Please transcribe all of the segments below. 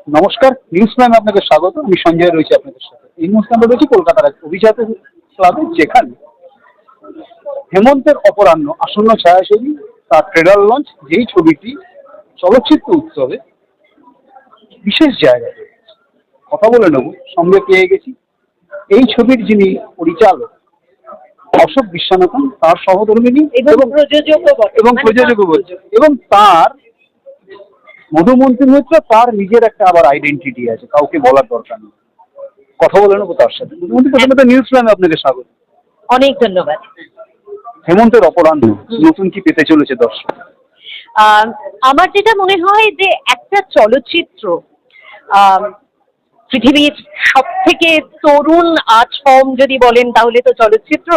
নমস্কার, নিউজ প্রাইমে আপনাকে স্বাগত। আমি সঞ্জয় রয়েছি আপনাদের সাথে। এই মুহূর্তে আমরা রয়েছি কলকাতার এক অভিজাত ক্লাবে, যেখানে হেমন্তের অপরাহ্ন আসন্ন ছায়াছবি তার ট্রেলার লঞ্চ, যেই ছবিটি চলচ্চিত্র উৎসবে বিশেষ জায়গায় রয়েছে। কথা বলে নেব, সঙ্গে পেয়ে গেছি এই ছবির যিনি পরিচালক অশোক বিশ্বানাথন, তার সহধর্মিণী এবং প্রযোজকও বলছে, এবং তার মধুমন্তী মিত্র। তার নিজের একটা আবার আইডেন্টিটি আছে, কাউকে বলার দরকার নেই। কথা বলে নেবো তার সাথে। মধুমন্তী, প্রথমত নিউজ প্রাইমে আপনাকে স্বাগত। অনেক ধন্যবাদ। হেমন্তের অপরাহ্ন নতুন কি পেতে চলেছে দর্শক? আমার যেটা মনে হয় যে একটা চলচ্চিত্র পৃথিবীর সব থেকে তরুণ আর্ট ফর্ম যদি বলেন তাহলে তো চলচ্চিত্র।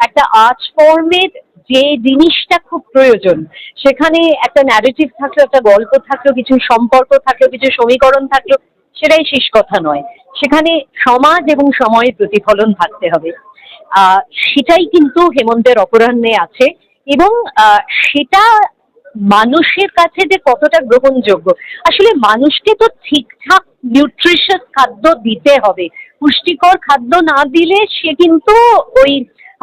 একটা আর্ট ফর্মের যে জিনিসটা খুব প্রয়োজন, সেখানে একটা ন্যারেটিভ থাকলো, একটা গল্প থাকলো, কিছু সম্পর্ক থাকলো, কিছু সমীকরণ থাকলো, সেটাই শেষ কথা নয়। সেখানে সমাজ এবং সময়ের প্রতিফলন থাকতে হবে। সেটাই কিন্তু হেমন্তের অপরাহ্নে আছে, এবং সেটা মানুষের কাছে যে কতটা গ্রহণযোগ্য। আসলে মানুষকে তো ঠিকঠাক নিউট্রিশাস খাদ্য দিতে হবে। পুষ্টিকর খাদ্য না দিলে সে কিন্তু ওই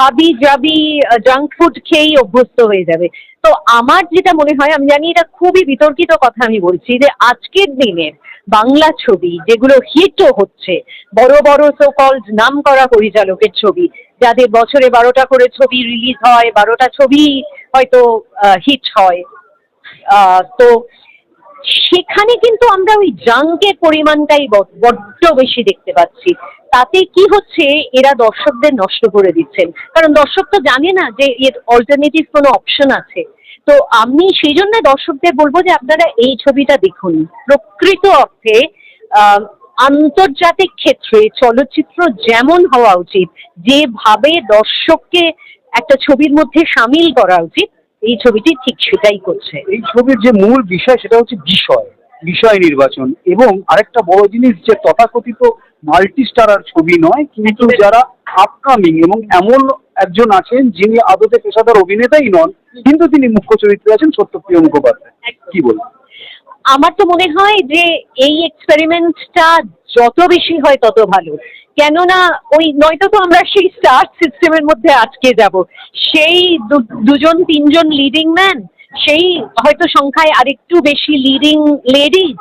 হাবি জাবি জাঙ্ক ফুড খেয়েই অভ্যস্ত হয়ে যাবে। তো আমার যেটা মনে হয়, আমি জানি এটা খুবই বিতর্কিত কথা আমি বলছি, যে আজকের দিনের বাংলা ছবি যেগুলো হিটও হচ্ছে, বড় বড় সোকল্ড নাম করা পরিচালকের ছবি, যাদের বছরে 12টা করে ছবি রিলিজ হয়, 12টা ছবি হয়তো হিট হয়, তো সেখানে কিন্তু আমরা ওই জাঙ্কের পরিমাণটাই বড্ড বেশি দেখতে পাচ্ছি। তাতে কি হচ্ছে, এরা দর্শকদের নষ্ট করে দিচ্ছেন, কারণ দর্শক তো জানে না যে এর অল্টারনেটিভ কোনো অপশন আছে। তো আমি সেই জন্য দর্শকদের বলবো যে আপনারা এই ছবিটা দেখুন। প্রকৃত অর্থে আন্তর্জাতিক ক্ষেত্রে চলচ্চিত্র যেমন হওয়া উচিত, যেভাবে দর্শককে একটা ছবির মধ্যে সামিল করা উচিত, এই ছবিটি ঠিক সেটাই করছে। এই ছবির যে মূল বিষয়, সেটা হচ্ছে বিষয় নির্বাচন, এবং আরেকটা বড় জিনিস যে তথাকথিত মাল্টি স্টারার ছবি নয়, কিন্তু যারা আপকামিং, এবং এমন একজন আছেন যিনি আদতে পেশাদার অভিনেতাই নন, কিন্তু তিনি মুখ্য চরিত্রে আছেন, সত্যপ্রিয় মুখোপাধ্যায়। কি বলবেন? আমার তো মনে হয় যে এই এক্সপেরিমেন্টটা যত বেশি হয় তত ভালো। কেননা ওই নয়তো তো আমরা সেই স্টার সিস্টেমের মধ্যে আটকে যাব। সেই দুজন তিনজন লিডিং ম্যান, সেই হয়তো সংখ্যায় আরেকটু বেশি লিডিং লেডিজ,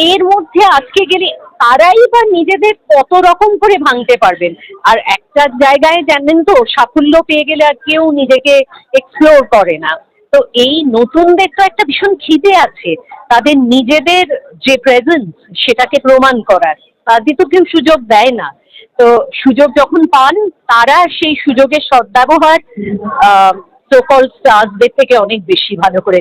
এর মধ্যে আটকে গেলে তারাই বা নিজেদের কত রকম করে ভাঙতে পারবেন। আর একটা জায়গায় জানেন তো, সাফল্য পেয়ে গেলে আর কেউ নিজেকে এক্সপ্লোর করে না। তো এই নতুনদের তো একটা ভীষণ খিদে আছে তাদের নিজেদের যে প্রেজেন্স সেটাকে প্রমাণ করার, তাদের তো কেউ সুযোগ দেয় না। তো সুযোগ যখন পান, তারা সেই সুযোগের সদ্ব্যবহার সোকল স্টারদের থেকে অনেক বেশি ভালো করে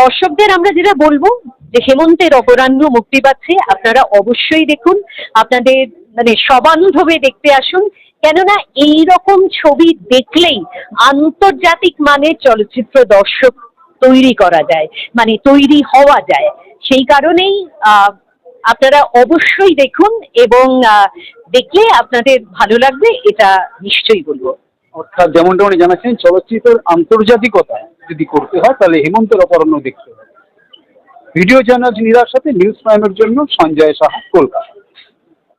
দর্শকদের আমরা যেটা বলবো যে হেমন্তের অপরাহ্ন মুক্তি পাচ্ছে, আপনারা অবশ্যই দেখুন। আপনাদের মানে সবানুভবে দেখতে আসুন, কেননা এই রকম ছবি দেখলেই আন্তর্জাতিক মানের চলচ্চিত্র দর্শক তৈরি করা যায়, মানে তৈরি হওয়া যায়। সেই কারণেই আপনারা অবশ্যই দেখুন, এবং দেখলে আপনাদের ভালো লাগবে, এটা নিশ্চয়ই বলবো। অর্থাৎ যেমনটা উনি জানাচ্ছেন, চলচ্চিত্রের আন্তর্জাতিকতা যদি করতে হয় তাহলে হেমন্তের অপরাহ্ন দেখতে হবে। ভিডিও জার্নালিস্ট নীরার সাথে নিউজ প্রাইমের জন্য সঞ্জয় সাহা, কলকাতা।